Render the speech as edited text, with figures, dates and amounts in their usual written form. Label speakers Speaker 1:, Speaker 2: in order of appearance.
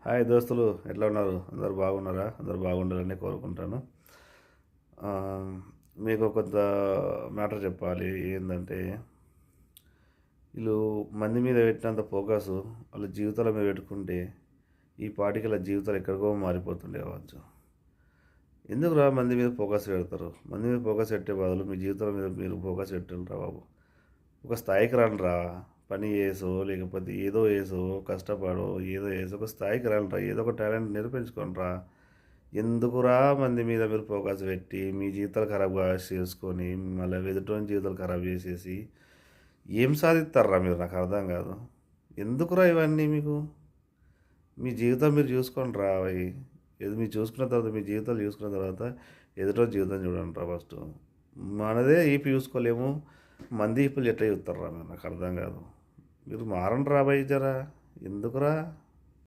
Speaker 1: Hi దోస్తులు, ఎట్లా ఉన్నారు? అందరు బాగున్నారా? అందరు బాగుండాలని కోరుకుంటాను. ఆ, మీకు కొంత మ్యాటర్ చెప్పాలి. ఏంటంటే, వీళ్ళు మంది మీద పెట్టినంత ఫోకస్ వాళ్ళ జీవితాల మీద పెట్టుకుంటే ఈ పాటికి వాళ్ళ జీవితాలు ఎక్కడికో మారిపోతుండే కావచ్చు. ఎందుకురా మంది మీద ఫోకస్ పెడతారు? మంది మీద ఫోకస్ పెట్టే బదులు మీ జీవితాల మీద మీరు ఫోకస్ పెట్టండి రా బాబు. ఒక స్థాయికి రండిరా. పని చేసో లేకపోతే ఏదో వేసో కష్టపడో ఏదో వేసో ఒక స్థాయికి రండిరా. ఏదో ఒక టాలెంట్ నిరూపించుకోండిరా. ఎందుకురా మంది మీద మీరు ఫోకస్ పెట్టి మీ జీవితాలు ఖరాబ్ చేసుకొని మళ్ళీ ఎదుటి జీవితాలు ఖరాబ్ చేసేసి ఏం సాధిస్తారా మీరు? నాకు అర్థం కాదు. ఎందుకురా ఇవన్నీ మీకు? మీ జీవితం మీరు చూసుకోండి రా అవి. ఏది మీరు చూసుకున్న తర్వాత మీ జీవితాలు చూసుకున్న తర్వాత ఎదుటో జీవితం చూడండి రా ఫస్ట్. మనదే ఈపి చూసుకోలేము, మంది ఈపులు ఎట్లా చూస్తారా మీరు? నాకు అర్థం కాదు. మీరు మారండి రా భయ్ జరా. ఎందుకురా?